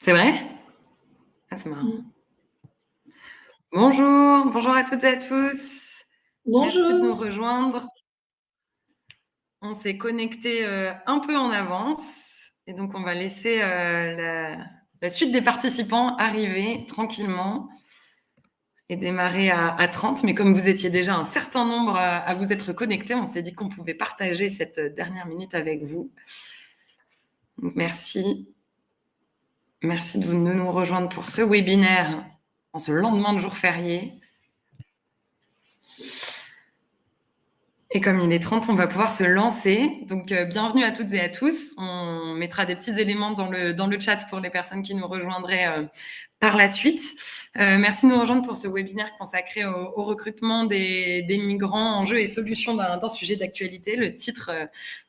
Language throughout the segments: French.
C'est vrai? Ah, c'est marrant. Mmh. Bonjour, bonjour à toutes et à tous. Merci de nous Bonjour. rejoindre. On s'est connecté un peu en avance et donc on va laisser la suite des participants arriver tranquillement et démarrer à 30. Mais comme vous étiez déjà un certain nombre à vous être connectés, on s'est dit qu'on pouvait partager cette dernière minute avec vous. Donc merci. Merci de nous rejoindre pour ce webinaire en ce lendemain de jour férié. Et comme il est 30, on va pouvoir se lancer. Donc, bienvenue à toutes et à tous. On mettra des petits éléments dans le chat pour les personnes qui nous rejoindraient par la suite. Merci de nous rejoindre pour ce webinaire consacré au recrutement des migrants, enjeux et solutions d'un sujet d'actualité. Le titre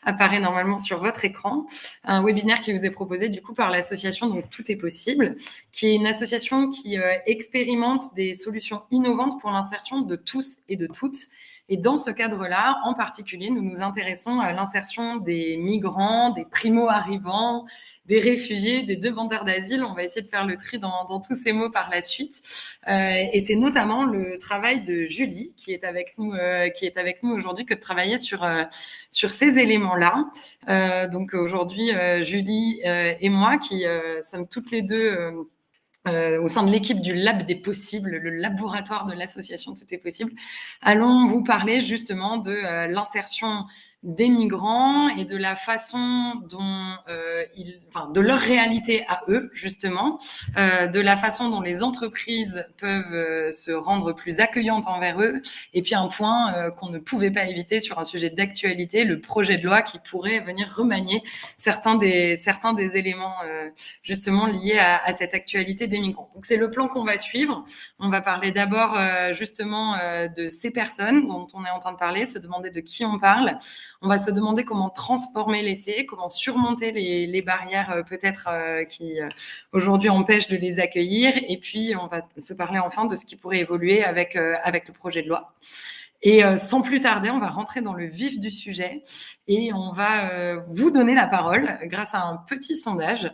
apparaît normalement sur votre écran. Un webinaire qui vous est proposé du coup par l'association Donc Tout est possible, qui est une association qui expérimente des solutions innovantes pour l'insertion de tous et de toutes. Et dans ce cadre-là, en particulier, nous nous intéressons à l'insertion des migrants, des primo-arrivants, des réfugiés, des demandeurs d'asile. On va essayer de faire le tri dans tous ces mots par la suite. Et c'est notamment le travail de Julie qui est avec nous aujourd'hui que de travailler sur ces éléments-là. Donc aujourd'hui, Julie et moi qui sommes toutes les deux au sein de l'équipe du Lab des possibles, le laboratoire de l'association Tout est possible, allons vous parler justement de l'insertion des migrants et de la façon dont de leur réalité à eux justement, de la façon dont les entreprises peuvent se rendre plus accueillantes envers eux, et puis un point qu'on ne pouvait pas éviter sur un sujet d'actualité, le projet de loi qui pourrait venir remanier certains des éléments justement liés à cette actualité des migrants. Donc c'est le plan qu'on va suivre. On va parler d'abord justement de ces personnes dont on est en train de parler, se demander de qui on parle. On va se demander comment transformer l'essai, comment surmonter les barrières peut-être qui aujourd'hui empêchent de les accueillir. Et puis on va se parler enfin de ce qui pourrait évoluer avec le projet de loi. Et sans plus tarder, on va rentrer dans le vif du sujet et on va vous donner la parole grâce à un petit sondage,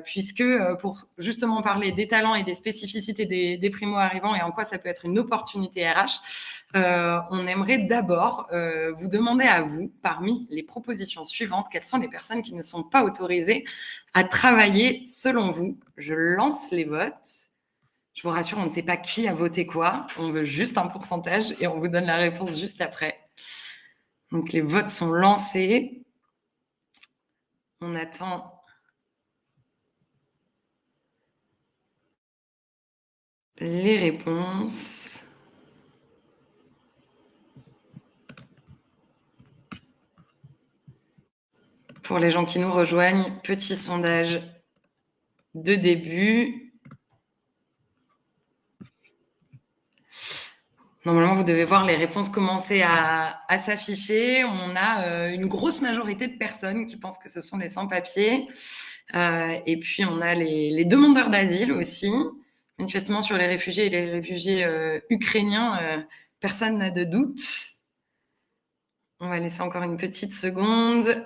puisque pour justement parler des talents et des spécificités des primo-arrivants et en quoi ça peut être une opportunité RH, on aimerait d'abord vous demander à vous, parmi les propositions suivantes, quelles sont les personnes qui ne sont pas autorisées à travailler selon vous. Je lance les votes. Je vous rassure, on ne sait pas qui a voté quoi. On veut juste un pourcentage et on vous donne la réponse juste après. Donc les votes sont lancés. On attend les réponses. Pour les gens qui nous rejoignent, petit sondage de début. Normalement, vous devez voir les réponses commencer à s'afficher. On a une grosse majorité de personnes qui pensent que ce sont les sans-papiers. Et puis, on a les demandeurs d'asile aussi. Manifestement, sur les réfugiés et les réfugiés ukrainiens, personne n'a de doute. On va laisser encore une petite seconde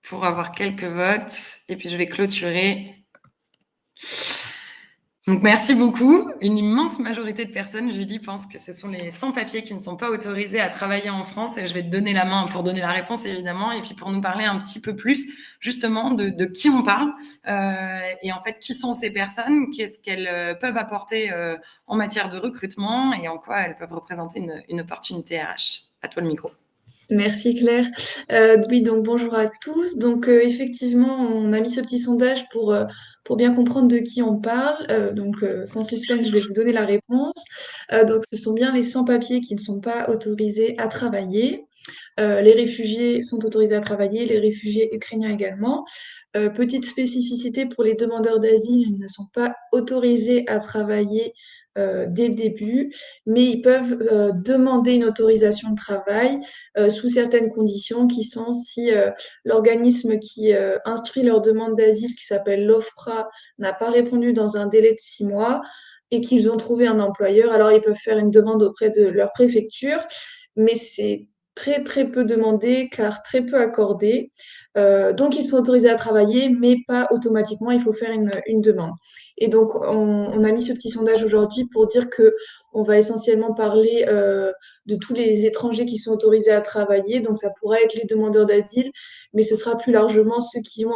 pour avoir quelques votes. Et puis, je vais clôturer. Donc, merci beaucoup. Une immense majorité de personnes, Julie, pense que ce sont les sans-papiers qui ne sont pas autorisés à travailler en France. Et je vais te donner la main pour donner la réponse, évidemment, et puis pour nous parler un petit peu plus, justement, de qui on parle. Et en fait, qui sont ces personnes, qu'est-ce qu'elles peuvent apporter en matière de recrutement et en quoi elles peuvent représenter une opportunité RH. À toi le micro. Merci Claire. Oui, donc bonjour à tous. Donc effectivement, on a mis ce petit sondage pour bien comprendre de qui on parle. Sans suspense, je vais vous donner la réponse. Donc ce sont bien les sans-papiers qui ne sont pas autorisés à travailler. Les réfugiés sont autorisés à travailler, les réfugiés ukrainiens également. Petite spécificité pour les demandeurs d'asile, ils ne sont pas autorisés à travailler dès le début, mais ils peuvent demander une autorisation de travail sous certaines conditions qui sont si l'organisme qui instruit leur demande d'asile, qui s'appelle l'OFPRA, n'a pas répondu dans un délai de 6 mois et qu'ils ont trouvé un employeur, alors ils peuvent faire une demande auprès de leur préfecture, mais c'est très très peu demandés car très peu accordés. Donc ils sont autorisés à travailler, mais pas automatiquement, il faut faire une demande. Et donc on a mis ce petit sondage aujourd'hui pour dire que on va essentiellement parler de tous les étrangers qui sont autorisés à travailler. Donc ça pourrait être les demandeurs d'asile, mais ce sera plus largement ceux qui ont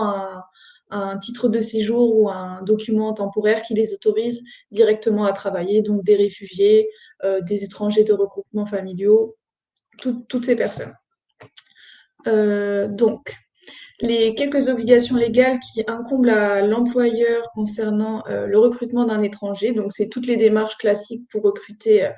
un titre de séjour ou un document temporaire qui les autorise directement à travailler, donc des réfugiés, des étrangers de regroupements familiaux, toutes ces personnes. Donc, les quelques obligations légales qui incombent à l'employeur concernant le recrutement d'un étranger. Donc, c'est toutes les démarches classiques pour recruter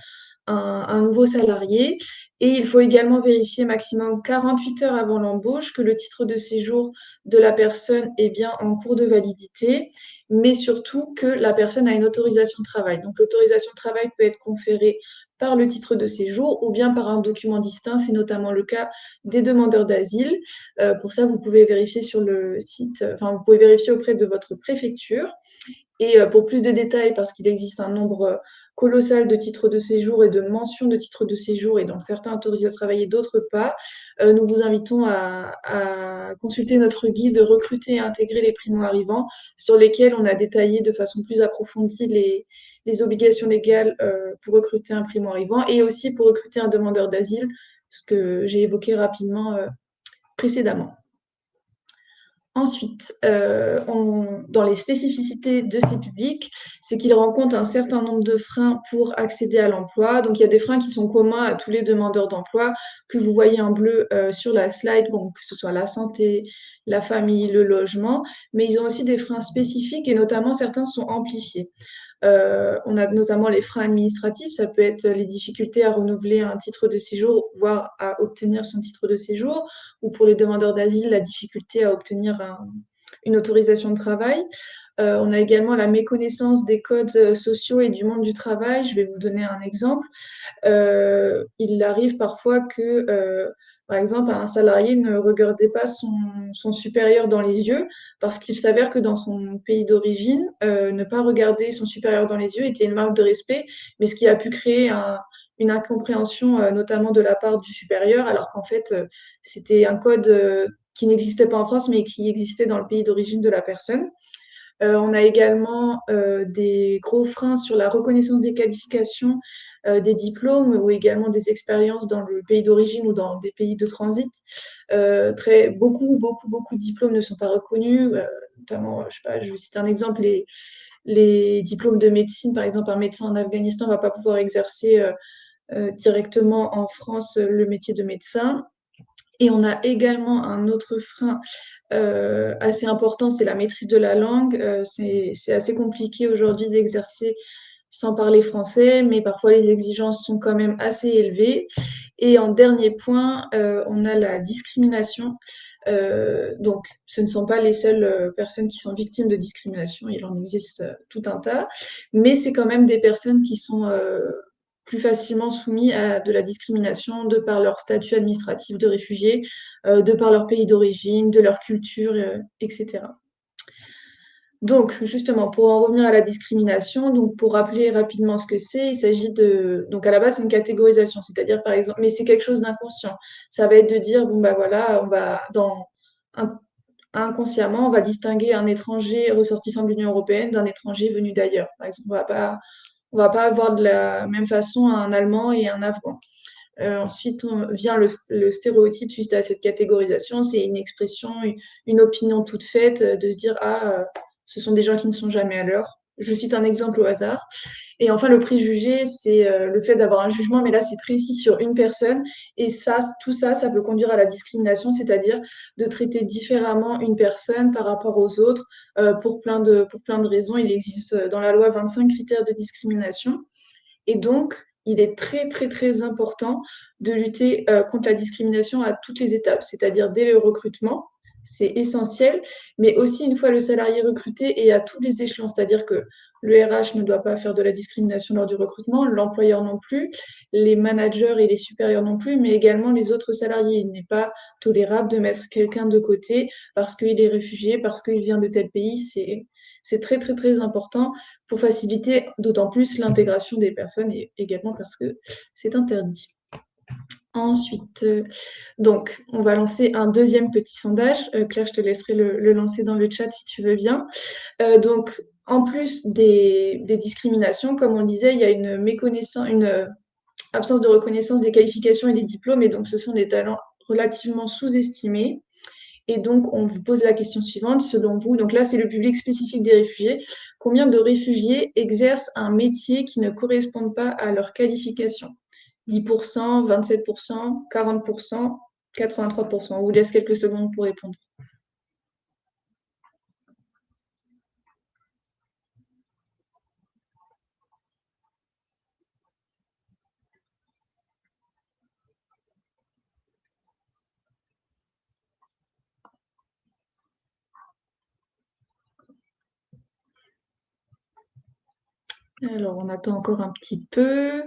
un nouveau salarié. Et il faut également vérifier maximum 48 heures avant l'embauche que le titre de séjour de la personne est bien en cours de validité, mais surtout que la personne a une autorisation de travail. Donc, l'autorisation de travail peut être conférée par le titre de séjour ou bien par un document distinct. C'est notamment le cas des demandeurs d'asile. Pour ça, vous pouvez vérifier sur le site, enfin, vous pouvez vérifier auprès de votre préfecture. Et pour plus de détails, parce qu'il existe un nombre colossal de titres de séjour et de mentions de titres de séjour, et donc certains autorisés à travailler, d'autres pas, nous vous invitons à consulter notre guide Recruter et intégrer les primo-arrivants, sur lesquels on a détaillé de façon plus approfondie les obligations légales pour recruter un primo-arrivant et aussi pour recruter un demandeur d'asile, ce que j'ai évoqué rapidement précédemment. Ensuite, dans les spécificités de ces publics, c'est qu'ils rencontrent un certain nombre de freins pour accéder à l'emploi. Donc, il y a des freins qui sont communs à tous les demandeurs d'emploi que vous voyez en bleu sur la slide, donc, que ce soit la santé, la famille, le logement. Mais ils ont aussi des freins spécifiques et notamment certains sont amplifiés. On a notamment les freins administratifs, ça peut être les difficultés à renouveler un titre de séjour, voire à obtenir son titre de séjour, ou pour les demandeurs d'asile, la difficulté à obtenir une autorisation de travail. On a également la méconnaissance des codes sociaux et du monde du travail. Je vais vous donner un exemple. Il arrive parfois que, par exemple, un salarié ne regardait pas son supérieur dans les yeux parce qu'il s'avère que dans son pays d'origine, ne pas regarder son supérieur dans les yeux était une marque de respect, mais ce qui a pu créer une incompréhension, notamment de la part du supérieur, alors qu'en fait, c'était un code qui n'existait pas en France, mais qui existait dans le pays d'origine de la personne. On a également des gros freins sur la reconnaissance des qualifications, des diplômes ou également des expériences dans le pays d'origine ou dans des pays de transit. Beaucoup de diplômes ne sont pas reconnus, notamment, je sais pas, je vais citer un exemple, les diplômes de médecine, par exemple, un médecin en Afghanistan ne va pas pouvoir exercer directement en France le métier de médecin. Et on a également un autre frein assez important, c'est la maîtrise de la langue. C'est assez compliqué aujourd'hui d'exercer sans parler français, mais parfois les exigences sont quand même assez élevées. Et en dernier point, on a la discrimination. Donc, ce ne sont pas les seules personnes qui sont victimes de discrimination, il en existe tout un tas, mais c'est quand même des personnes qui sont plus facilement soumis à de la discrimination de par leur statut administratif de réfugié, de par leur pays d'origine, de leur culture, etc. Donc, justement, pour en revenir à la discrimination, donc pour rappeler rapidement ce que c'est, il s'agit de... Donc, à la base, c'est une catégorisation, c'est-à-dire, par exemple, mais c'est quelque chose d'inconscient. Ça va être de dire, bon, bah voilà, on va, in- inconsciemment, on va distinguer un étranger ressortissant de l'Union européenne d'un étranger venu d'ailleurs. Par exemple, on va pas avoir de la même façon un Allemand et un Afghan. Ensuite, vient le stéréotype suite à cette catégorisation. C'est une expression, une opinion toute faite de se dire, ah, ce sont des gens qui ne sont jamais à l'heure. Je cite un exemple au hasard. Et enfin, le préjugé, c'est le fait d'avoir un jugement, mais là, c'est précis sur une personne. Et ça, tout ça, ça peut conduire à la discrimination, c'est-à-dire de traiter différemment une personne par rapport aux autres pour plein de raisons. Il existe dans la loi 25 critères de discrimination. Et donc, il est très, très, très important de lutter contre la discrimination à toutes les étapes, c'est-à-dire dès le recrutement, c'est essentiel, mais aussi une fois le salarié recruté et à tous les échelons, c'est-à-dire que le RH ne doit pas faire de la discrimination lors du recrutement, l'employeur non plus, les managers et les supérieurs non plus, mais également les autres salariés. Il n'est pas tolérable de mettre quelqu'un de côté parce qu'il est réfugié, parce qu'il vient de tel pays. C'est très, très, très important pour faciliter d'autant plus l'intégration des personnes et également parce que c'est interdit. Ensuite, donc, on va lancer un deuxième petit sondage. Claire, je te laisserai le lancer dans le chat si tu veux bien. Donc, en plus des discriminations, comme on le disait, il y a une méconnaissance, une absence de reconnaissance des qualifications et des diplômes, et donc ce sont des talents relativement sous-estimés. Et donc, on vous pose la question suivante, selon vous, donc là, c'est le public spécifique des réfugiés. Combien de réfugiés exercent un métier qui ne correspond pas à leur qualification? 10%, 27%, 40%, 83%. On vous laisse quelques secondes pour répondre. Alors, on attend encore un petit peu.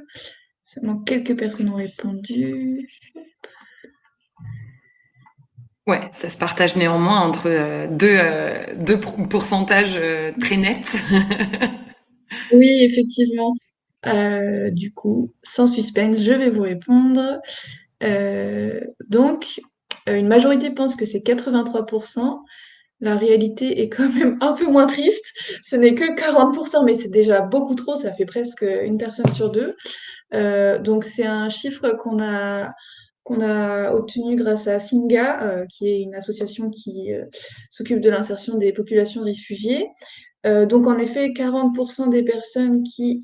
Seulement quelques personnes ont répondu. Ouais, ça se partage néanmoins entre deux pourcentages très nets. Oui, effectivement. Du coup, sans suspense, je vais vous répondre. Donc, une majorité pense que c'est 83%. La réalité est quand même un peu moins triste. Ce n'est que 40%, mais c'est déjà beaucoup trop. Ça fait presque une personne sur deux. Donc, c'est un chiffre qu'on a obtenu grâce à Singa, qui est une association qui s'occupe de l'insertion des populations réfugiées. Donc, en effet, 40% des personnes qui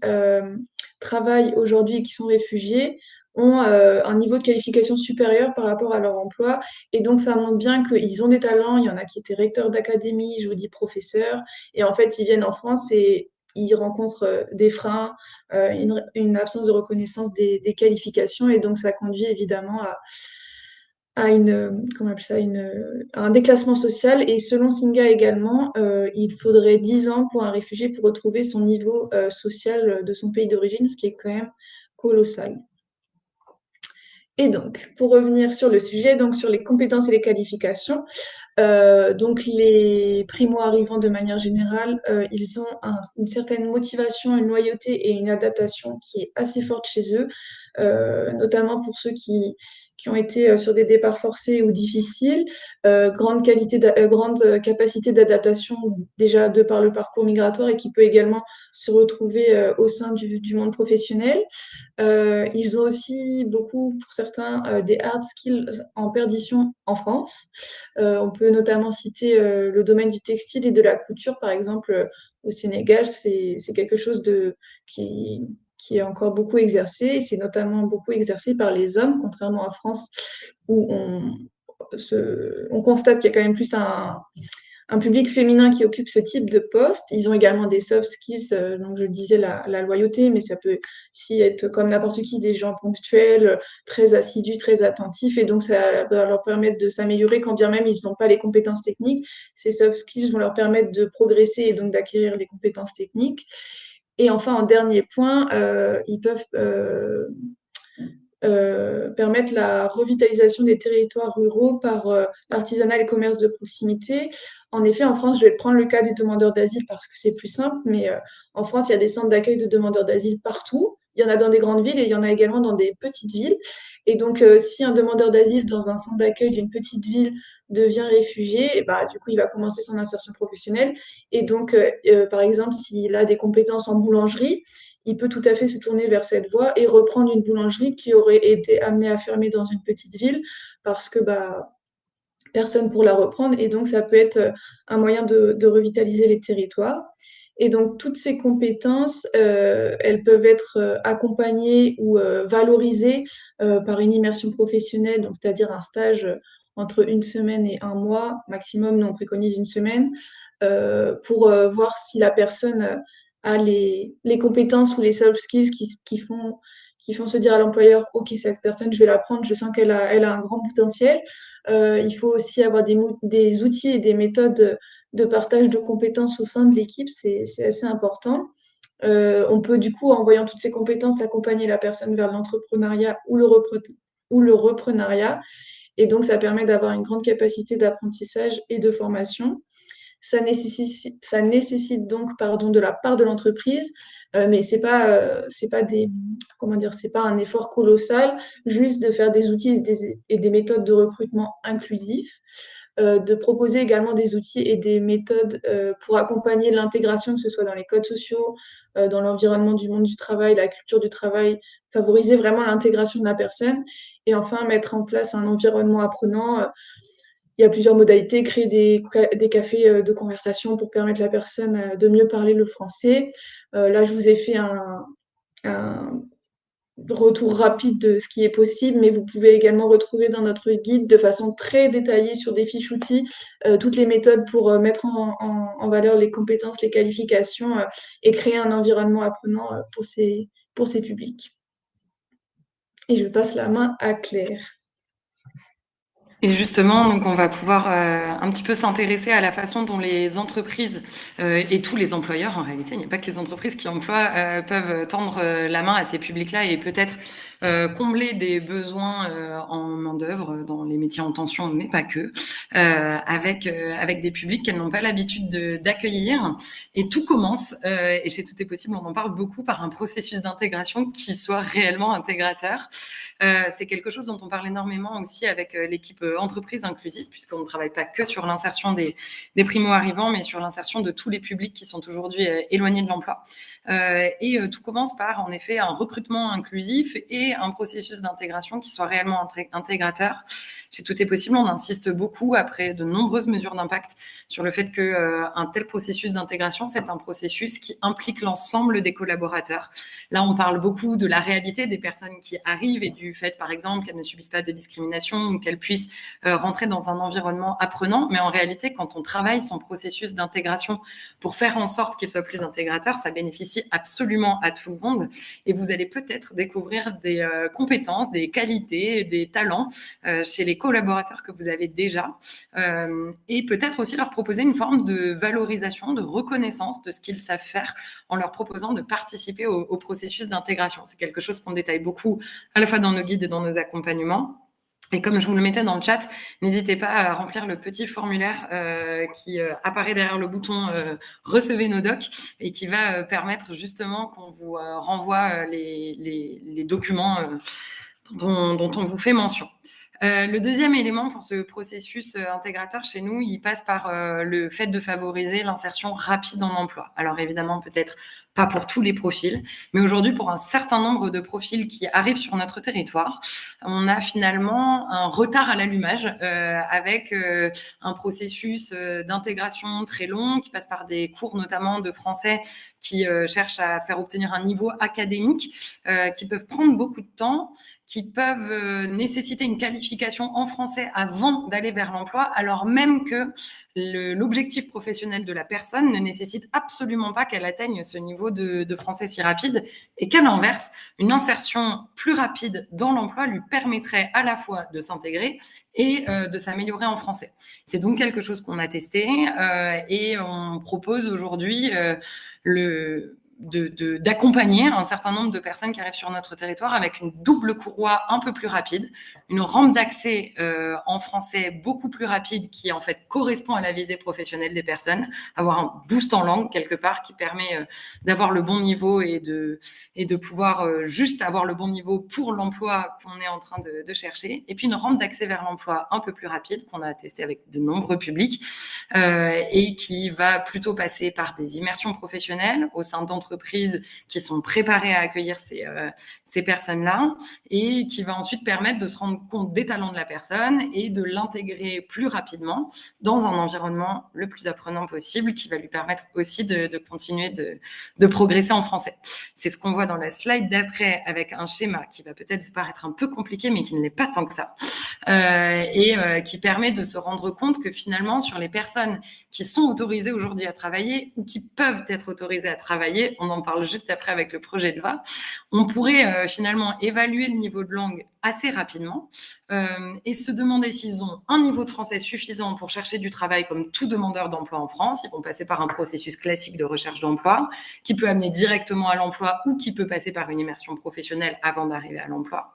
travaillent aujourd'hui et qui sont réfugiées ont un niveau de qualification supérieur par rapport à leur emploi. Et donc, ça montre bien qu'ils ont des talents. Il y en a qui étaient recteurs d'académie, je vous dis professeurs. Et en fait, ils viennent en France et ils rencontrent des freins, une absence de reconnaissance des qualifications. Et donc, ça conduit évidemment à comment on appelle ça, à un déclassement social. Et selon Singa également, il faudrait 10 ans pour un réfugié pour retrouver son niveau social de son pays d'origine, ce qui est quand même colossal. Et donc, pour revenir sur le sujet, donc sur les compétences et les qualifications, donc les primo-arrivants de manière générale, ils ont une certaine motivation, une loyauté et une adaptation qui est assez forte chez eux, notamment pour ceux qui ont été sur des départs forcés ou difficiles, grande capacité d'adaptation déjà de par le parcours migratoire et qui peut également se retrouver au sein du monde professionnel. Ils ont aussi beaucoup, pour certains, des hard skills en perdition en France. On peut notamment citer le domaine du textile et de la couture, par exemple, au Sénégal, c'est quelque chose qui est encore beaucoup exercé, et c'est notamment beaucoup exercé par les hommes, contrairement à France, où on constate qu'il y a quand même plus un public féminin qui occupe ce type de poste. Ils ont également des soft skills, donc je disais la loyauté, mais ça peut aussi être comme n'importe qui, des gens ponctuels, très assidus, très attentifs, et donc ça va leur permettre de s'améliorer quand bien même ils n'ont pas les compétences techniques. Ces soft skills vont leur permettre de progresser et donc d'acquérir les compétences techniques. Et enfin, en dernier point, ils peuvent permettre la revitalisation des territoires ruraux par l'artisanat et le commerce de proximité. En effet, en France, je vais prendre le cas des demandeurs d'asile parce que c'est plus simple, mais en France, il y a des centres d'accueil de demandeurs d'asile partout. Il y en a dans des grandes villes et il y en a également dans des petites villes. Et donc, si un demandeur d'asile dans un centre d'accueil d'une petite ville devient réfugié, et bah, du coup, il va commencer son insertion professionnelle. Et donc, par exemple, s'il a des compétences en boulangerie, il peut tout à fait se tourner vers cette voie et reprendre une boulangerie qui aurait été amenée à fermer dans une petite ville parce que bah, personne pour la reprendre. Et donc, ça peut être un moyen de revitaliser les territoires. Et donc, toutes ces compétences, elles peuvent être accompagnées ou valorisées par une immersion professionnelle, donc c'est-à-dire un stage entre une semaine et un mois maximum. Nous, on préconise une semaine pour voir si la personne a les compétences ou les soft skills qui font se dire à l'employeur, OK, cette personne, je vais la prendre, je sens qu'elle a un grand potentiel. Il faut aussi avoir des outils et des méthodes de partage de compétences au sein de l'équipe, c'est assez important. On peut du coup, en voyant toutes ces compétences, accompagner la personne vers l'entrepreneuriat ou le reprenariat. Et donc, ça permet d'avoir une grande capacité d'apprentissage et de formation. Ça nécessite donc, pardon, de la part de l'entreprise mais c'est pas des, comment dire, c'est pas un effort colossal, juste de faire des outils et des méthodes de recrutement inclusifs, de proposer également des outils et des méthodes pour accompagner l'intégration, que ce soit dans les codes sociaux, dans l'environnement du monde du travail, la culture du travail, favoriser vraiment l'intégration de la personne, et enfin mettre en place un environnement apprenant. Il y a plusieurs modalités, créer des cafés de conversation pour permettre à la personne de mieux parler le français. Là, je vous ai fait un retour rapide de ce qui est possible, mais vous pouvez également retrouver dans notre guide de façon très détaillée sur des fiches outils toutes les méthodes pour mettre en valeur les compétences, les qualifications et créer un environnement apprenant pour ces publics. Et je passe la main à Claire. Et justement, donc on va pouvoir un petit peu s'intéresser à la façon dont les entreprises et tous les employeurs, en réalité, il n'y a pas que les entreprises qui emploient, peuvent tendre la main à ces publics-là et peut-être combler des besoins en main-d'œuvre dans les métiers en tension, mais pas que, avec des publics qu'elles n'ont pas l'habitude d'accueillir. Et tout commence, et chez Tout est possible, on en parle beaucoup, par un processus d'intégration qui soit réellement intégrateur. C'est quelque chose dont on parle énormément aussi avec l'équipe entreprise inclusive, puisqu'on ne travaille pas que sur l'insertion des primo-arrivants, mais sur l'insertion de tous les publics qui sont aujourd'hui éloignés de l'emploi. Et tout commence par, en effet, un recrutement inclusif et un processus d'intégration qui soit réellement intégrateur. Chez Tout est possible, on insiste beaucoup, après de nombreuses mesures d'impact, sur le fait qu'un tel processus d'intégration, c'est un processus qui implique l'ensemble des collaborateurs. Là, on parle beaucoup de la réalité des personnes qui arrivent et du fait, par exemple, qu'elles ne subissent pas de discrimination ou qu'elles puissent rentrer dans un environnement apprenant. Mais en réalité, quand on travaille son processus d'intégration pour faire en sorte qu'il soit plus intégrateur, ça bénéficie absolument à tout le monde. Et vous allez peut-être découvrir des compétences, des qualités, des talents chez les collaborateurs que vous avez déjà. Et peut-être aussi leur proposer une forme de valorisation, de reconnaissance de ce qu'ils savent faire en leur proposant de participer au processus d'intégration. C'est quelque chose qu'on détaille beaucoup à la fois dans nos guides et dans nos accompagnements. Et comme je vous le mettais dans le chat, n'hésitez pas à remplir le petit formulaire qui apparaît derrière le bouton recevez nos docs et qui va permettre justement qu'on vous renvoie les documents dont on vous fait mention. Le deuxième élément pour ce processus intégrateur chez nous, il passe par le fait de favoriser l'insertion rapide en emploi. Alors évidemment, peut-être pas pour tous les profils, mais aujourd'hui, pour un certain nombre de profils qui arrivent sur notre territoire, on a finalement un retard à l'allumage avec un processus d'intégration très long qui passe par des cours notamment de français qui cherchent à faire obtenir un niveau académique, qui peuvent prendre beaucoup de temps, qui peuvent nécessiter une qualification en français avant d'aller vers l'emploi, alors même que l'objectif professionnel de la personne ne nécessite absolument pas qu'elle atteigne ce niveau de français si rapide, et qu'à l'inverse, une insertion plus rapide dans l'emploi lui permettrait à la fois de s'intégrer et de s'améliorer en français. C'est donc quelque chose qu'on a testé et on propose aujourd'hui d'accompagner un certain nombre de personnes qui arrivent sur notre territoire avec une double courroie un peu plus rapide, une rampe d'accès en français beaucoup plus rapide qui en fait correspond à la visée professionnelle des personnes, avoir un boost en langue quelque part qui permet d'avoir le bon niveau et de pouvoir juste avoir le bon niveau pour l'emploi qu'on est en train de chercher, et puis une rampe d'accès vers l'emploi un peu plus rapide qu'on a testé avec de nombreux publics et qui va plutôt passer par des immersions professionnelles au sein d'entreprises qui sont préparées à accueillir ces personnes-là, et qui va ensuite permettre de se rendre compte des talents de la personne et de l'intégrer plus rapidement dans un environnement le plus apprenant possible, qui va lui permettre aussi de continuer de progresser en français. C'est ce qu'on voit dans la slide d'après avec un schéma qui va peut-être vous paraître un peu compliqué, mais qui ne l'est pas tant que ça, et qui permet de se rendre compte que finalement, sur les personnes qui sont autorisées aujourd'hui à travailler ou qui peuvent être autorisées à travailler, on en parle juste après avec le projet de loi, on pourrait finalement évaluer le niveau de langue assez rapidement et se demander s'ils ont un niveau de français suffisant pour chercher du travail comme tout demandeur d'emploi en France. Ils vont passer par un processus classique de recherche d'emploi qui peut amener directement à l'emploi ou qui peut passer par une immersion professionnelle avant d'arriver à l'emploi.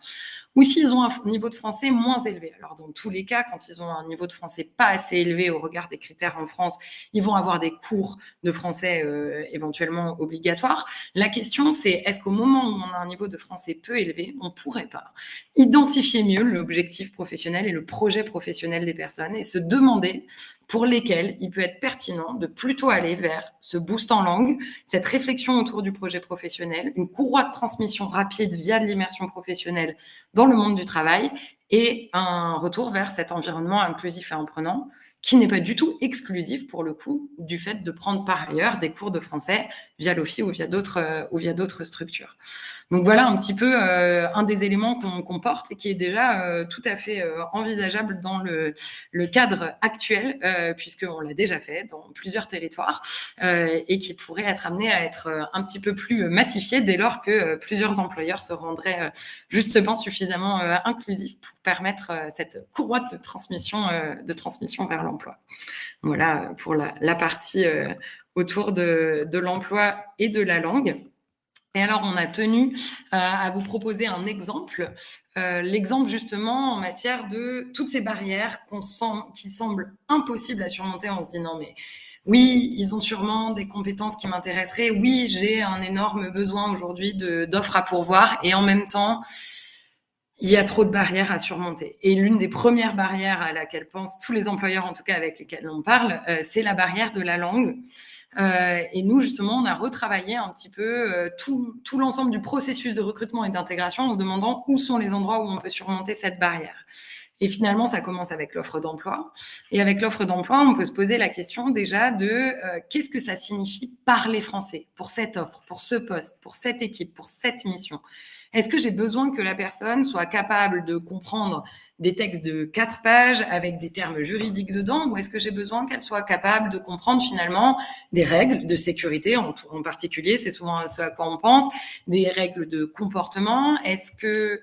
Ou s'ils ont un niveau de français moins élevé. Alors, dans tous les cas, quand ils ont un niveau de français pas assez élevé au regard des critères en France, ils vont avoir des cours de français éventuellement obligatoires. La question, c'est est-ce qu'au moment où on a un niveau de français peu élevé, on pourrait pas identifier mieux l'objectif professionnel et le projet professionnel des personnes et se demander pour lesquels il peut être pertinent de plutôt aller vers ce boost en langue, cette réflexion autour du projet professionnel, une courroie de transmission rapide via de l'immersion professionnelle dans le monde du travail et un retour vers cet environnement inclusif et apprenant qui n'est pas du tout exclusif pour le coup du fait de prendre par ailleurs des cours de français via l'OFI ou via d'autres structures. Donc voilà un petit peu un des éléments qu'on porte et qui est déjà tout à fait envisageable dans le cadre actuel, puisqu'on l'a déjà fait dans plusieurs territoires et qui pourrait être amené à être un petit peu plus massifié dès lors que plusieurs employeurs se rendraient justement suffisamment inclusifs pour permettre cette courroie de transmission vers l'emploi. Voilà pour la partie autour de l'emploi et de la langue. Et alors, on a tenu à vous proposer un exemple, l'exemple justement en matière de toutes ces barrières qui semblent impossibles à surmonter. On se dit non mais oui, ils ont sûrement des compétences qui m'intéresseraient. Oui, j'ai un énorme besoin aujourd'hui d'offres à pourvoir et en même temps, il y a trop de barrières à surmonter. Et l'une des premières barrières à laquelle pensent tous les employeurs, en tout cas avec lesquels on parle, c'est la barrière de la langue. Et nous, justement, on a retravaillé un petit peu tout l'ensemble du processus de recrutement et d'intégration en se demandant où sont les endroits où on peut surmonter cette barrière. Et finalement, ça commence avec l'offre d'emploi. Et avec l'offre d'emploi, on peut se poser la question déjà de qu'est-ce que ça signifie parler français pour cette offre, pour ce poste, pour cette équipe, pour cette mission. Est-ce que j'ai besoin que la personne soit capable de comprendre des textes de 4 pages avec des termes juridiques dedans, ou est-ce que j'ai besoin qu'elle soit capable de comprendre finalement des règles de sécurité en particulier, c'est souvent ce à quoi on pense, des règles de comportement. Est-ce que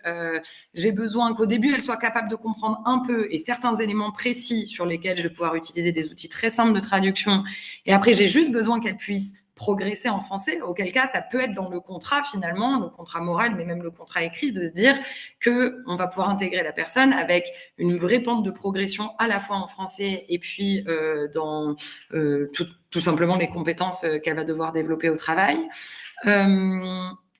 j'ai besoin qu'au début elle soit capable de comprendre un peu et certains éléments précis sur lesquels je vais pouvoir utiliser des outils très simples de traduction, et après j'ai juste besoin qu'elle puisse progresser en français, auquel cas ça peut être dans le contrat finalement, le contrat moral, mais même le contrat écrit, de se dire que on va pouvoir intégrer la personne avec une vraie pente de progression à la fois en français et puis dans tout simplement les compétences qu'elle va devoir développer au travail.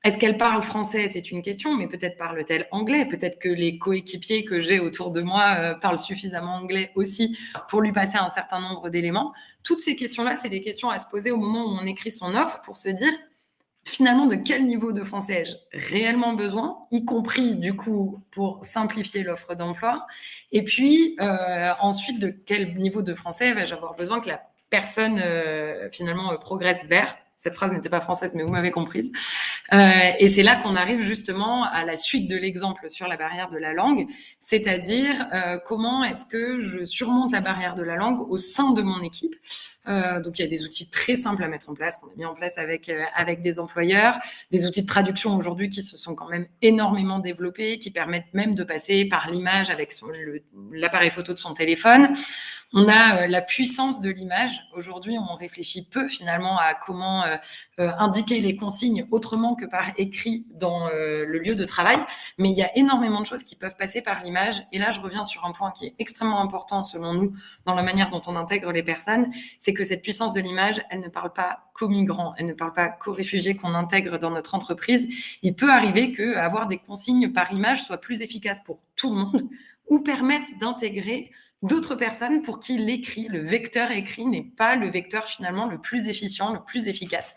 Est-ce qu'elle parle français? C'est une question, mais peut-être parle-t-elle anglais? Peut-être que les coéquipiers que j'ai autour de moi parlent suffisamment anglais aussi pour lui passer un certain nombre d'éléments. Toutes ces questions-là, c'est des questions à se poser au moment où on écrit son offre pour se dire finalement de quel niveau de français ai-je réellement besoin, y compris du coup pour simplifier l'offre d'emploi. Et puis ensuite, de quel niveau de français vais-je avoir besoin que la personne finalement progresse vers. Cette phrase n'était pas française, mais vous m'avez comprise. Et c'est là qu'on arrive justement à la suite de l'exemple sur la barrière de la langue, c'est-à-dire comment est-ce que je surmonte la barrière de la langue au sein de mon équipe. Donc il y a des outils très simples à mettre en place, qu'on a mis en place avec des employeurs, des outils de traduction aujourd'hui qui se sont quand même énormément développés, qui permettent même de passer par l'image avec l'appareil photo de son téléphone. On a la puissance de l'image. Aujourd'hui, on réfléchit peu finalement à comment indiquer les consignes autrement que par écrit dans le lieu de travail. Mais il y a énormément de choses qui peuvent passer par l'image. Et là, je reviens sur un point qui est extrêmement important selon nous dans la manière dont on intègre les personnes. C'est que cette puissance de l'image, elle ne parle pas qu'aux migrants, elle ne parle pas qu'aux réfugiés qu'on intègre dans notre entreprise. Il peut arriver qu'avoir des consignes par image soit plus efficace pour tout le monde ou permette d'intégrer d'autres personnes pour qui l'écrit, le vecteur écrit n'est pas le vecteur finalement le plus efficient, le plus efficace.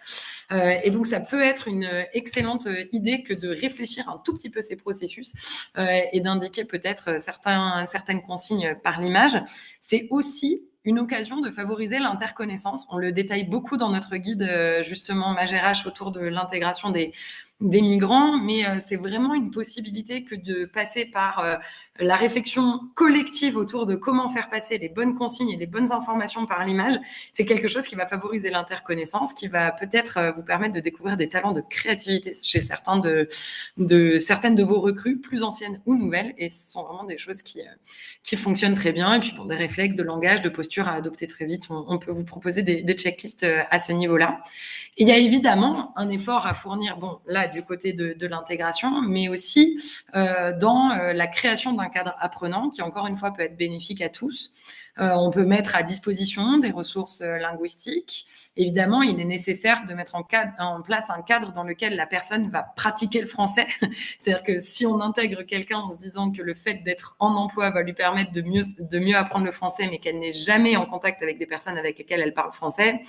Et donc ça peut être une excellente idée que de réfléchir un tout petit peu ces processus et d'indiquer peut-être certaines consignes par l'image. C'est aussi une occasion de favoriser l'interconnaissance. On le détaille beaucoup dans notre guide justement MageRH autour de l'intégration des migrants, mais c'est vraiment une possibilité que de passer par la réflexion collective autour de comment faire passer les bonnes consignes et les bonnes informations par l'image. C'est quelque chose qui va favoriser l'interconnaissance, qui va peut-être vous permettre de découvrir des talents de créativité chez certaines de vos recrues, plus anciennes ou nouvelles, et ce sont vraiment des choses qui fonctionnent très bien. Et puis pour des réflexes de langage, de posture à adopter très vite, on peut vous proposer des checklists à ce niveau-là. Et il y a évidemment un effort à fournir, bon, là, du côté de l'intégration, mais aussi dans la création d'un cadre apprenant qui, encore une fois, peut être bénéfique à tous. On peut mettre à disposition des ressources linguistiques. Évidemment, il est nécessaire de mettre en place un cadre dans lequel la personne va pratiquer le français. C'est-à-dire que si on intègre quelqu'un en se disant que le fait d'être en emploi va lui permettre de mieux apprendre le français, mais qu'elle n'est jamais en contact avec des personnes avec lesquelles elle parle français,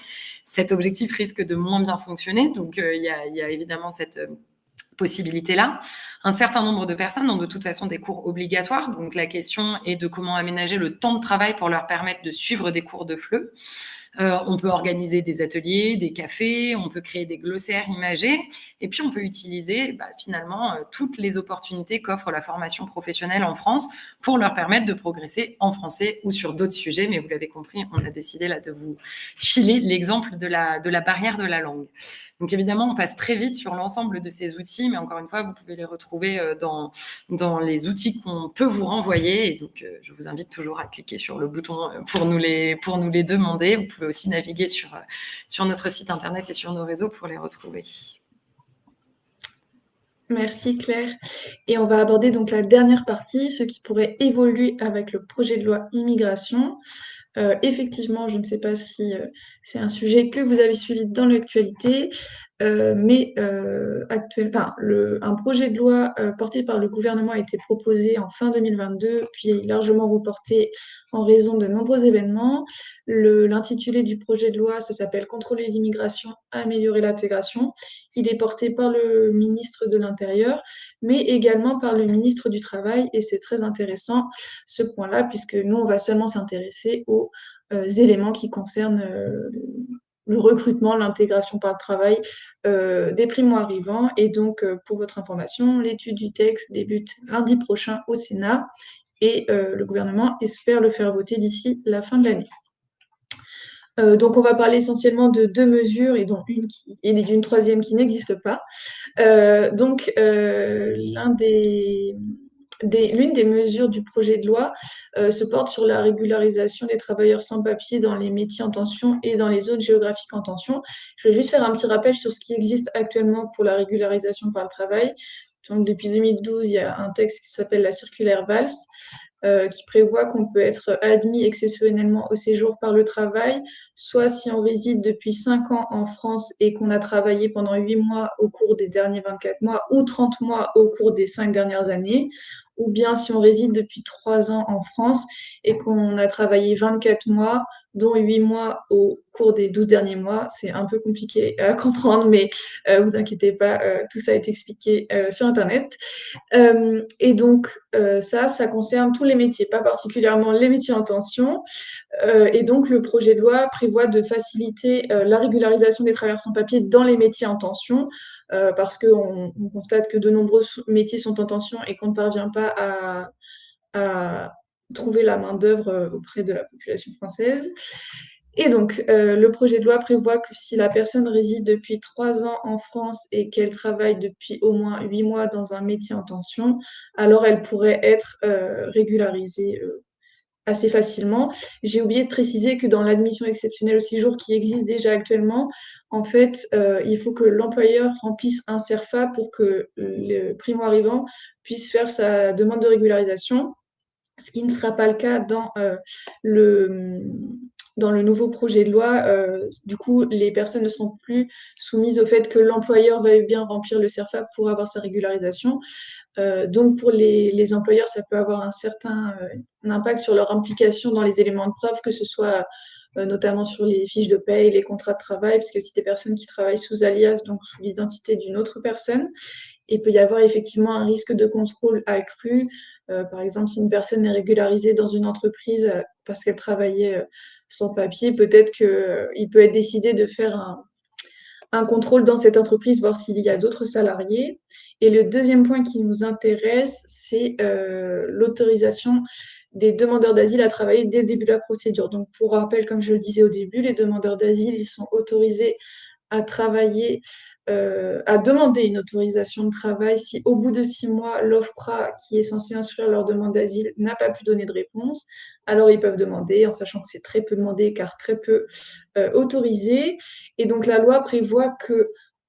cet objectif risque de moins bien fonctionner. Donc, il y a évidemment cette possibilité-là. Un certain nombre de personnes ont de toute façon des cours obligatoires. Donc, la question est de comment aménager le temps de travail pour leur permettre de suivre des cours de FLE. On peut organiser des ateliers, des cafés, on peut créer des glossaires imagés, et puis on peut utiliser finalement toutes les opportunités qu'offre la formation professionnelle en France pour leur permettre de progresser en français ou sur d'autres sujets. Mais vous l'avez compris, on a décidé là de vous filer l'exemple de la barrière de la langue. Donc évidemment, on passe très vite sur l'ensemble de ces outils, mais encore une fois, vous pouvez les retrouver dans les outils qu'on peut vous renvoyer. Et donc, je vous invite toujours à cliquer sur le bouton pour nous les demander. Vous pouvez aussi naviguer sur notre site internet et sur nos réseaux pour les retrouver. Merci Claire. Et on va aborder donc la dernière partie, ce qui pourrait évoluer avec le projet de loi immigration. Effectivement, je ne sais pas si c'est un sujet que vous avez suivi dans l'actualité, mais un projet de loi porté par le gouvernement a été proposé en fin 2022, puis largement reporté en raison de nombreux événements. L'intitulé du projet de loi, ça s'appelle Contrôler l'immigration, améliorer l'intégration. Il est porté par le ministre de l'Intérieur, mais également par le ministre du Travail, et c'est très intéressant ce point-là, puisque nous, on va seulement s'intéresser aux éléments qui concernent le recrutement, l'intégration par le travail des primo-arrivants. Et donc, pour votre information, l'étude du texte débute lundi prochain au Sénat et le gouvernement espère le faire voter d'ici la fin de l'année. Donc, on va parler essentiellement de deux mesures et dont d'une troisième qui n'existe pas. L'une des mesures du projet de loi se porte sur la régularisation des travailleurs sans papier dans les métiers en tension et dans les zones géographiques en tension. Je vais juste faire un petit rappel sur ce qui existe actuellement pour la régularisation par le travail. Donc, depuis 2012, il y a un texte qui s'appelle la circulaire Valls, qui prévoit qu'on peut être admis exceptionnellement au séjour par le travail, soit si on réside depuis 5 ans en France et qu'on a travaillé pendant 8 mois au cours des derniers 24 mois ou 30 mois au cours des 5 dernières années, ou bien si on réside depuis 3 ans en France et qu'on a travaillé 24 mois, dont 8 mois au cours des 12 derniers mois. C'est un peu compliqué à comprendre, mais vous inquiétez pas, tout ça est expliqué sur Internet. Et donc, ça concerne tous les métiers, pas particulièrement les métiers en tension. Et donc, le projet de loi prévoit de faciliter la régularisation des travailleurs sans papier dans les métiers en tension, parce qu'on constate que de nombreux métiers sont en tension et qu'on ne parvient pas à trouver la main-d'œuvre auprès de la population française. Et donc, le projet de loi prévoit que si la personne réside depuis 3 ans en France et qu'elle travaille depuis au moins 8 mois dans un métier en tension, alors elle pourrait être régularisée assez facilement. J'ai oublié de préciser que dans l'admission exceptionnelle au séjour qui existe déjà actuellement, en fait, il faut que l'employeur remplisse un CERFA pour que le primo-arrivant puisse faire sa demande de régularisation, ce qui ne sera pas le cas le, dans le nouveau projet de loi. Du coup, les personnes ne seront plus soumises au fait que l'employeur veuille bien remplir le CERFA pour avoir sa régularisation. Donc, pour les employeurs, ça peut avoir un certain impact sur leur implication dans les éléments de preuve, que ce soit notamment sur les fiches de paye, les contrats de travail, parce qu'il y a aussi des personnes qui travaillent sous alias, donc sous l'identité d'une autre personne. Et il peut y avoir effectivement un risque de contrôle accru. Par exemple, si une personne est régularisée dans une entreprise parce qu'elle travaillait sans papier, peut-être qu'il peut être décidé de faire un contrôle dans cette entreprise, voir s'il y a d'autres salariés. Et le deuxième point qui nous intéresse, c'est l'autorisation des demandeurs d'asile à travailler dès le début de la procédure. Donc, pour rappel, comme je le disais au début, les demandeurs d'asile, ils sont autorisés à travailler, à demander une autorisation de travail si au bout de 6 mois, l'OFPRA qui est censé instruire leur demande d'asile n'a pas pu donner de réponse. Alors ils peuvent demander, en sachant que c'est très peu demandé car très peu autorisé. Et donc la loi prévoit que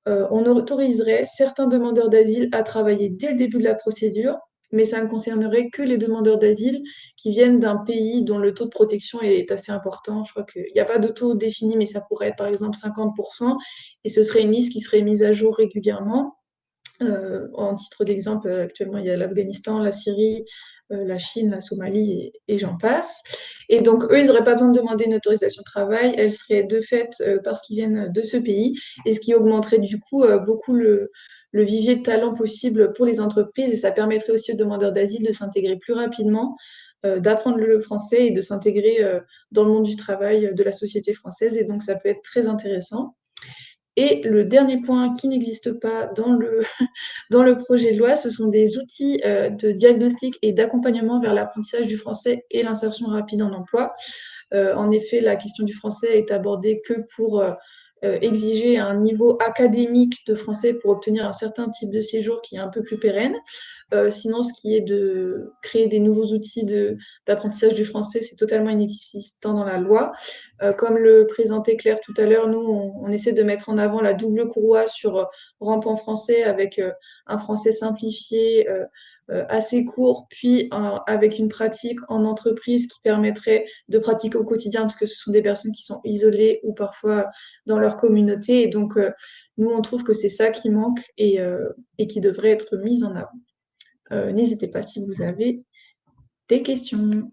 on autoriserait certains demandeurs d'asile à travailler dès le début de la procédure, mais ça ne concernerait que les demandeurs d'asile qui viennent d'un pays dont le taux de protection est assez important. Je crois qu'il n'y a pas de taux défini, mais ça pourrait être par exemple 50%, et ce serait une liste qui serait mise à jour régulièrement. En titre d'exemple, actuellement, il y a l'Afghanistan, la Syrie, la Chine, la Somalie et j'en passe. Et donc, eux, ils n'auraient pas besoin de demander une autorisation de travail. Elle serait de fait parce qu'ils viennent de ce pays, et ce qui augmenterait du coup beaucoup le vivier de talents possible pour les entreprises. Et ça permettrait aussi aux demandeurs d'asile de s'intégrer plus rapidement, d'apprendre le français et de s'intégrer dans le monde du travail de la société française. Et donc, ça peut être très intéressant. Et le dernier point qui n'existe pas dans le projet de loi, ce sont des outils de diagnostic et d'accompagnement vers l'apprentissage du français et l'insertion rapide en emploi. En effet, la question du français est abordée que pour exiger un niveau académique de français pour obtenir un certain type de séjour qui est un peu plus pérenne. Sinon, ce qui est de créer des nouveaux outils d'apprentissage du français, c'est totalement inexistant dans la loi. Comme le présentait Claire tout à l'heure, nous, on essaie de mettre en avant la double courroie sur rampant français avec un français simplifié, assez court, puis avec une pratique en entreprise qui permettrait de pratiquer au quotidien, parce que ce sont des personnes qui sont isolées ou parfois dans leur communauté. Et donc, nous, on trouve que c'est ça qui manque et qui devrait être mis en avant. N'hésitez pas si vous avez des questions.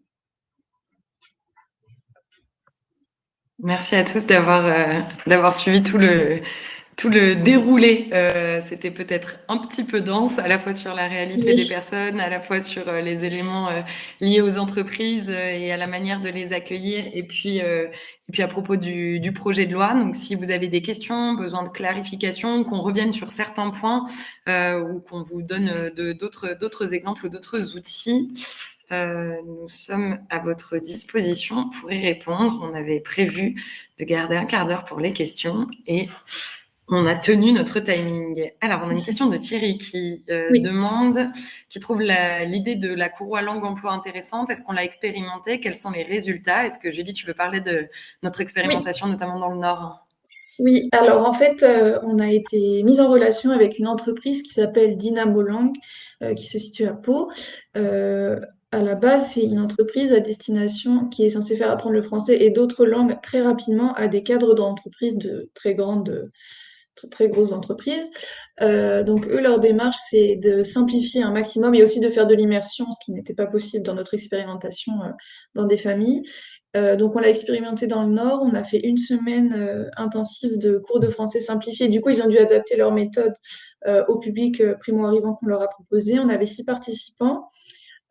Merci à tous d'avoir suivi tout le déroulé. C'était peut-être un petit peu dense, à la fois sur la réalité des Oui, personnes, à la fois sur les éléments liés aux entreprises et à la manière de les accueillir, et puis à propos du projet de loi. Donc, si vous avez des questions, besoin de clarification, qu'on revienne sur certains points ou qu'on vous donne d'autres exemples ou d'autres outils, nous sommes à votre disposition pour y répondre. On avait prévu de garder un quart d'heure pour les questions et on a tenu notre timing. Alors, on a une question de Thierry qui oui. demande, qui trouve l'idée de la courroie langue emploi intéressante. Est-ce qu'on l'a expérimenté? Quels sont les résultats? Est-ce que Julie, tu veux parler de notre Oui, expérimentation, notamment dans le Nord? oui. Alors en fait, on a été mis en relation avec une entreprise qui s'appelle Dynamo Langue, qui se situe à Pau. Euh, à la base, c'est une entreprise à destination qui est censée faire apprendre le français et d'autres langues très rapidement à des cadres d'entreprises de très grandes, très, très grosses entreprises. Donc eux, leur démarche, c'est de simplifier un maximum et aussi de faire de l'immersion, ce qui n'était pas possible dans notre expérimentation dans des familles. Donc on l'a expérimenté dans le Nord, on a fait une semaine intensive de cours de français simplifié. Du coup, ils ont dû adapter leur méthode au public primo-arrivant qu'on leur a proposé. On avait 6 participants.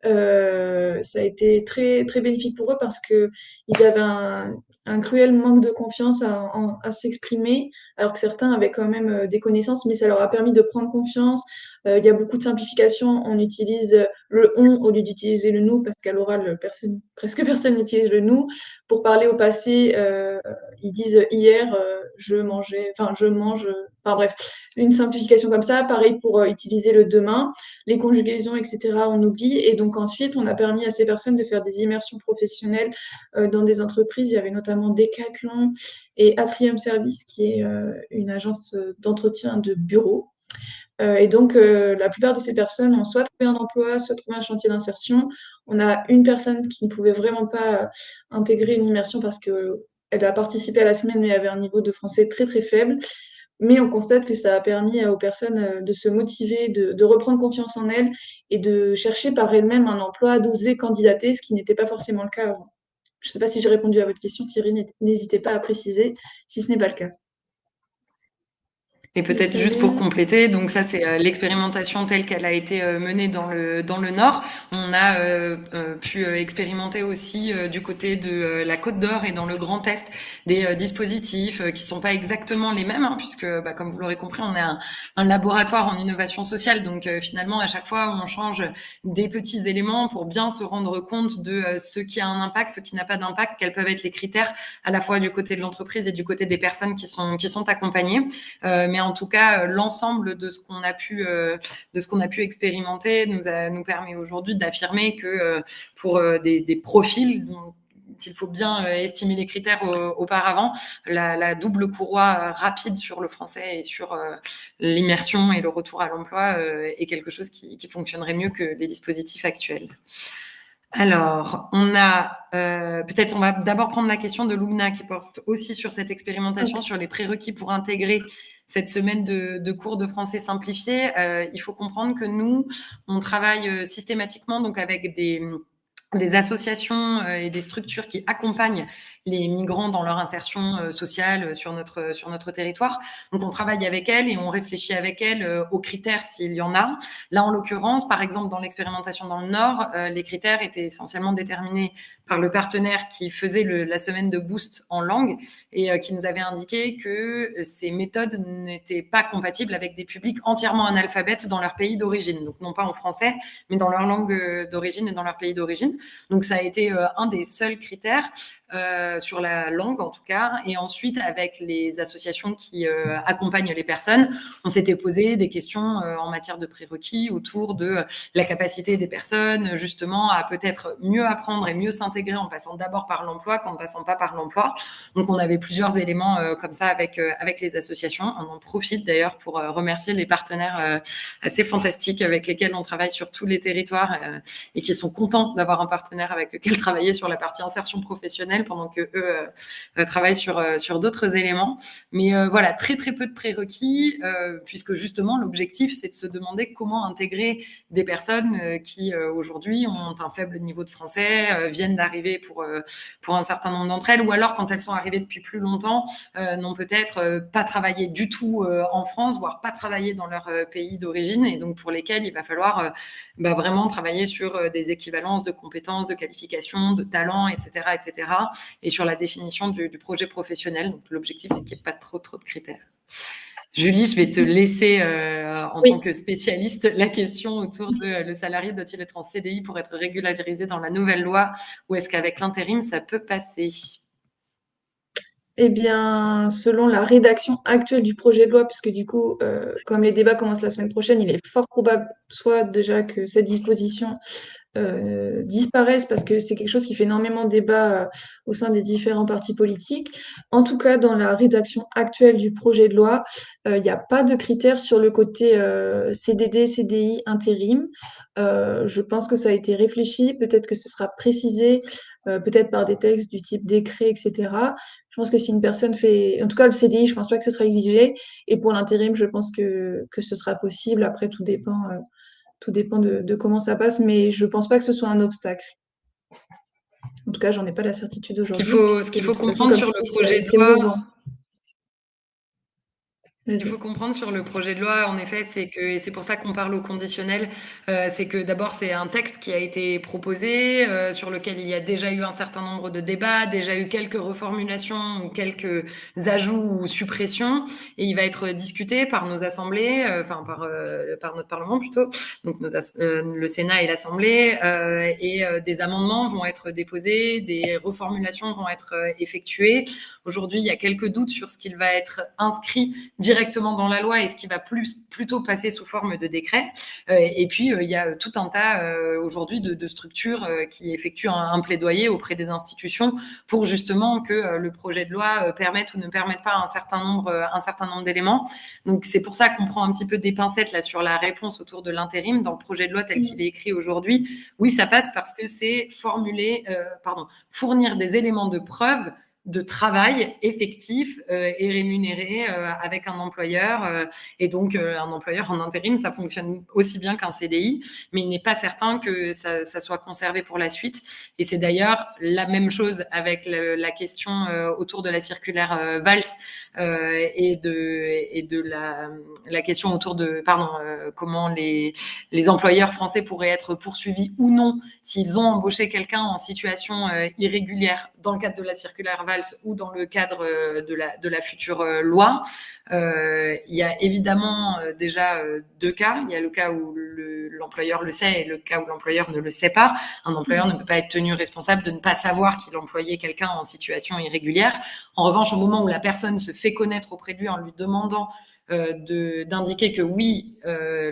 Ça a été très, très bénéfique pour eux parce que ils avaient un cruel manque de confiance à s'exprimer, alors que certains avaient quand même des connaissances, mais ça leur a permis de prendre confiance. Il y a beaucoup de simplifications. On utilise le on au lieu d'utiliser le nous, parce qu'à l'oral, presque personne n'utilise le nous. Pour parler au passé, ils disent hier, je mangeais, enfin, je mange, enfin bref, une simplification comme ça. Pareil pour utiliser le demain, les conjugaisons, etc., on oublie. Et donc ensuite, on a permis à ces personnes de faire des immersions professionnelles dans des entreprises. Il y avait notamment Decathlon et Atrium Service, qui est une agence d'entretien de bureaux. Et donc, la plupart de ces personnes ont soit trouvé un emploi, soit trouvé un chantier d'insertion. On a une personne qui ne pouvait vraiment pas intégrer une immersion parce qu'elle a participé à la semaine, mais avait un niveau de français très très faible. Mais on constate que ça a permis aux personnes de se motiver, de reprendre confiance en elles et de chercher par elles-mêmes un emploi, d'oser candidater, ce qui n'était pas forcément le cas avant. Je ne sais pas si j'ai répondu à votre question, Thierry, n'hésitez pas à préciser si ce n'est pas le cas. Et Le peut-être juste pour salaire. compléter, donc ça c'est l'expérimentation telle qu'elle a été menée dans le Nord. On a pu expérimenter aussi du côté de la Côte d'Or et dans le Grand Est des dispositifs qui sont pas exactement les mêmes, hein, puisque bah, comme vous l'aurez compris, on est un laboratoire en innovation sociale. Donc finalement, à chaque fois, on change des petits éléments pour bien se rendre compte de ce qui a un impact, ce qui n'a pas d'impact, quels peuvent être les critères à la fois du côté de l'entreprise et du côté des personnes qui sont accompagnées. Mais en tout cas, l'ensemble de ce qu'on a pu expérimenter nous permet aujourd'hui d'affirmer que pour des profils dont il faut bien estimer les critères auparavant, la double courroie rapide sur le français et sur l'immersion et le retour à l'emploi est quelque chose qui fonctionnerait mieux que les dispositifs actuels. Alors, peut-être on va d'abord prendre la question de Lumna qui porte aussi sur cette expérimentation, Ok. sur les prérequis pour intégrer cette semaine de cours de français simplifié. Il faut comprendre que nous, on travaille systématiquement donc avec des associations et des structures qui accompagnent les migrants dans leur insertion sociale sur notre territoire. Donc, on travaille avec elles et on réfléchit avec elles aux critères s'il y en a. Là, en l'occurrence, par exemple, dans l'expérimentation dans le Nord, les critères étaient essentiellement déterminés par le partenaire qui faisait la semaine de boost en langue et qui nous avait indiqué que ces méthodes n'étaient pas compatibles avec des publics entièrement analphabètes dans leur pays d'origine. Donc, non pas en français, mais dans leur langue d'origine et dans leur pays d'origine. Donc, ça a été un des seuls critères. Sur la langue en tout cas, et ensuite avec les associations qui accompagnent les personnes, on s'était posé des questions en matière de prérequis autour de la capacité des personnes justement à peut-être mieux apprendre et mieux s'intégrer en passant d'abord par l'emploi qu'en ne passant pas par l'emploi. Donc on avait plusieurs éléments comme ça avec les associations. On en profite d'ailleurs pour remercier les partenaires assez fantastiques avec lesquels on travaille sur tous les territoires et qui sont contents d'avoir un partenaire avec lequel travailler sur la partie insertion professionnelle pendant que eux travaillent sur d'autres éléments. Mais voilà, très très peu de prérequis puisque justement l'objectif c'est de se demander comment intégrer des personnes qui aujourd'hui ont un faible niveau de français, viennent d'arriver pour un certain nombre d'entre elles, ou alors quand elles sont arrivées depuis plus longtemps, n'ont peut-être pas travaillé du tout en France, voire pas travaillé dans leur pays d'origine, et donc pour lesquelles il va falloir vraiment travailler sur des équivalences de compétences, de qualifications, de talents, etc., etc., et sur la définition du projet professionnel. Donc l'objectif, c'est qu'il n'y ait pas trop de critères. Julie, je vais te laisser en tant Oui. que spécialiste la question autour de le salarié doit-il être en CDI pour être régularisé dans la nouvelle loi, ou est-ce qu'avec l'intérim, ça peut passer? Eh bien, selon la rédaction actuelle du projet de loi, puisque du coup, comme les débats commencent la semaine prochaine, il est fort probable soit déjà que cette disposition disparaissent parce que c'est quelque chose qui fait énormément débat au sein des différents partis politiques. En tout cas, dans la rédaction actuelle du projet de loi, il n'y a pas de critères sur le côté CDD, CDI, intérim. Je pense que ça a été réfléchi, peut-être que ce sera précisé, peut-être par des textes du type décret, etc. Je pense que si une personne fait, en tout cas le CDI, je pense pas que ce sera exigé, et pour l'intérim, je pense que ce sera possible. Après, tout dépend de comment ça passe, mais je pense pas que ce soit un obstacle. En tout cas, j'en ai pas la certitude aujourd'hui, Ce puisque qu'il de faut toute façon, comprendre comme sur tu le dis, projet de c'est loi, mouvant. il faut Vas-y. comprendre sur le projet de loi, en effet, c'est que, et c'est pour ça qu'on parle au conditionnel, c'est que d'abord c'est un texte qui a été proposé, sur lequel il y a déjà eu un certain nombre de débats, déjà eu quelques reformulations ou quelques ajouts ou suppressions, et il va être discuté par nos assemblées, par notre Parlement plutôt, donc le Sénat et l'Assemblée, et des amendements vont être déposés, des reformulations vont être effectuées. Aujourd'hui, il y a quelques doutes sur ce qu'il va être inscrit directement dans la loi et ce qui va plutôt passer sous forme de décret. Et puis, il y a tout un tas aujourd'hui de structures qui effectuent un plaidoyer auprès des institutions pour justement que le projet de loi permette ou ne permette pas un certain nombre d'éléments. Donc, c'est pour ça qu'on prend un petit peu des pincettes là sur la réponse autour de l'intérim dans le projet de loi tel qu'il est écrit aujourd'hui. Oui, ça passe parce que c'est fournir des éléments de preuve de travail effectif et rémunéré avec un employeur. Et donc, un employeur en intérim, ça fonctionne aussi bien qu'un CDI, mais il n'est pas certain que ça soit conservé pour la suite. Et c'est d'ailleurs la même chose avec la question autour de la circulaire Valls et de la question autour de comment les employeurs français pourraient être poursuivis ou non s'ils ont embauché quelqu'un en situation irrégulière dans le cadre de la circulaire Valls ou dans le cadre de la future loi. Il y a évidemment déjà deux cas. Il y a le cas où l'employeur le sait et le cas où l'employeur ne le sait pas. Un employeur ne peut pas être tenu responsable de ne pas savoir qu'il employait quelqu'un en situation irrégulière. En revanche, au moment où la personne se fait connaître auprès de lui en lui demandant d'indiquer que oui,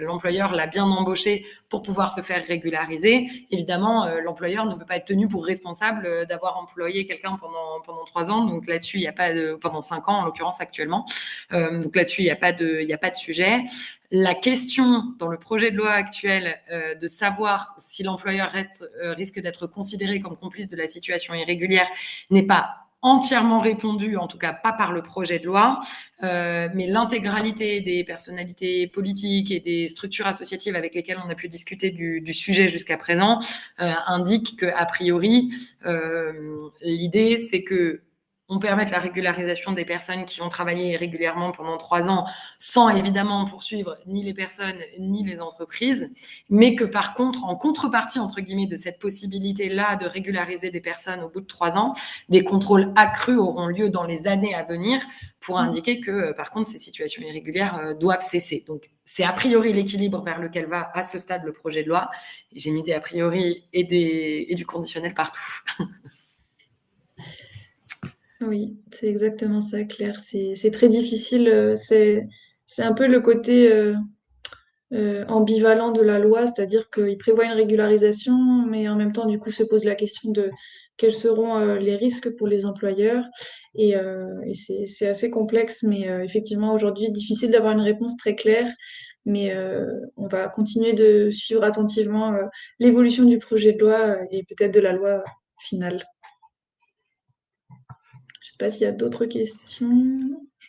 l'employeur l'a bien embauché pour pouvoir se faire régulariser. Évidemment, l'employeur ne peut pas être tenu pour responsable d'avoir employé quelqu'un pendant 3 ans. Donc là-dessus, il n'y a pas pendant 5 ans en l'occurrence actuellement. Donc là-dessus, il n'y a pas de sujet. La question dans le projet de loi actuel de savoir si l'employeur risque d'être considéré comme complice de la situation irrégulière n'est pas entièrement répondu, en tout cas pas par le projet de loi, mais l'intégralité des personnalités politiques et des structures associatives avec lesquelles on a pu discuter du sujet jusqu'à présent indique que, a priori, l'idée c'est que on permette la régularisation des personnes qui ont travaillé régulièrement pendant 3 ans sans évidemment poursuivre ni les personnes ni les entreprises, mais que par contre, en contrepartie, entre guillemets, de cette possibilité-là de régulariser des personnes au bout de 3 ans, des contrôles accrus auront lieu dans les années à venir pour indiquer que, par contre, ces situations irrégulières doivent cesser. Donc, c'est a priori l'équilibre vers lequel va à ce stade le projet de loi. Et j'ai mis des a priori et du conditionnel partout. Oui, c'est exactement ça, Claire. C'est très difficile. C'est un peu le côté ambivalent de la loi, c'est-à-dire qu'il prévoit une régularisation, mais en même temps, du coup, se pose la question de quels seront les risques pour les employeurs. Et c'est assez complexe, mais effectivement, aujourd'hui, difficile d'avoir une réponse très claire. Mais on va continuer de suivre attentivement l'évolution du projet de loi et peut-être de la loi finale. Je sais pas s'il y a d'autres questions.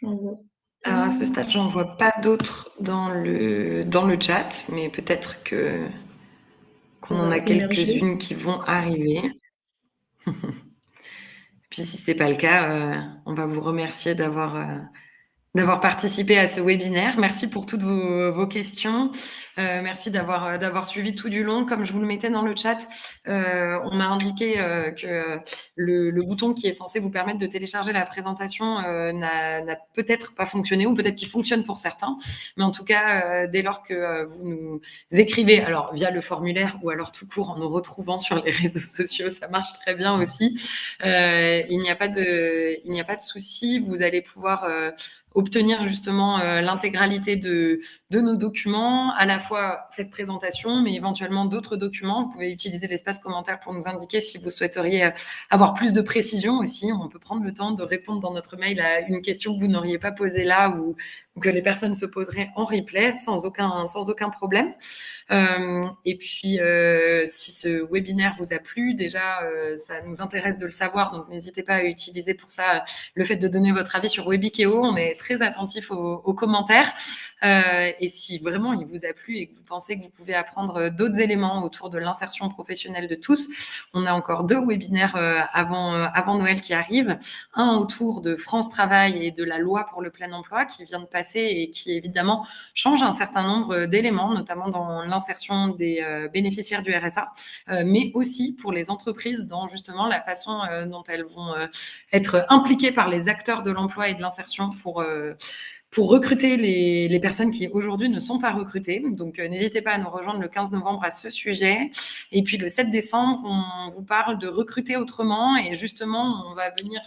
J'en vois. Alors à ce stade, j'en vois pas d'autres dans le chat, mais peut-être qu'on en a quelques-unes qui vont arriver. Puis si c'est pas le cas, on va vous remercier d'avoir participé à ce webinaire. Merci pour toutes vos questions. Merci d'avoir suivi tout du long. Comme je vous le mettais dans le chat, on m'a indiqué que le bouton qui est censé vous permettre de télécharger la présentation n'a peut-être pas fonctionné, ou peut-être qu'il fonctionne pour certains. Mais en tout cas, dès lors que vous nous écrivez, alors via le formulaire ou alors tout court en nous retrouvant sur les réseaux sociaux, ça marche très bien aussi. Il n'y a pas de souci. Vous allez pouvoir obtenir justement l'intégralité de nos documents, à la fois cette présentation, mais éventuellement d'autres documents. Vous pouvez utiliser l'espace commentaire pour nous indiquer si vous souhaiteriez avoir plus de précision aussi. On peut prendre le temps de répondre dans notre mail à une question que vous n'auriez pas posée là ou que les personnes se poseraient en replay sans aucun problème. Et puis, si ce webinaire vous a plu, déjà, ça nous intéresse de le savoir, donc n'hésitez pas à utiliser pour ça le fait de donner votre avis sur Webikeo. On est très attentif aux commentaires. Et si vraiment il vous a plu et que vous pensez que vous pouvez apprendre d'autres éléments autour de l'insertion professionnelle de tous, on a encore 2 webinaires avant Noël qui arrivent. Un autour de France Travail et de la loi pour le plein emploi qui vient de passer et qui évidemment change un certain nombre d'éléments, notamment dans l'insertion des bénéficiaires du RSA, mais aussi pour les entreprises dans justement la façon dont elles vont être impliquées par les acteurs de l'emploi et de l'insertion pour recruter les personnes qui aujourd'hui ne sont pas recrutées. Donc, n'hésitez pas à nous rejoindre le 15 novembre à ce sujet. Et puis, le 7 décembre, on vous parle de recruter autrement. Et justement, on va venir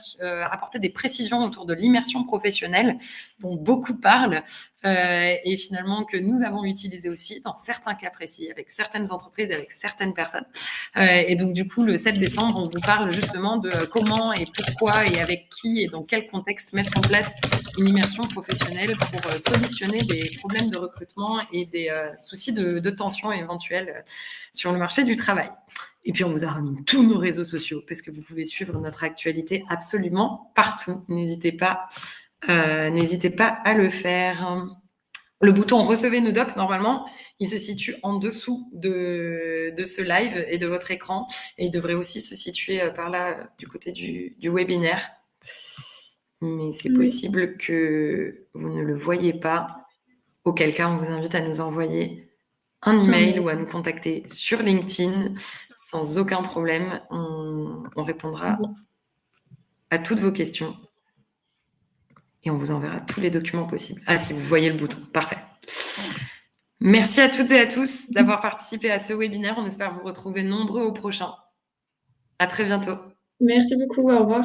apporter des précisions autour de l'immersion professionnelle dont beaucoup parlent. Et finalement que nous avons utilisé aussi dans certains cas précis, avec certaines entreprises, avec certaines personnes. Et donc, du coup, le 7 décembre, on vous parle justement de comment et pourquoi et avec qui et dans quel contexte mettre en place une immersion professionnelle pour solutionner des problèmes de recrutement et des soucis de tension éventuels sur le marché du travail. Et puis, on vous a remis tous nos réseaux sociaux parce que vous pouvez suivre notre actualité absolument partout. N'hésitez pas à le faire. Le bouton « Recevez nos docs », normalement, il se situe en dessous de ce live et de votre écran. Et il devrait aussi se situer par là, du côté du webinaire. Mais c'est possible que vous ne le voyez pas. Auquel cas, on vous invite à nous envoyer un email ou à nous contacter sur LinkedIn sans aucun problème. On répondra à toutes vos questions et on vous enverra tous les documents possibles. Ah, si vous voyez le bouton, parfait. Merci à toutes et à tous d'avoir participé à ce webinaire. On espère vous retrouver nombreux au prochain. À très bientôt. Merci beaucoup, au revoir.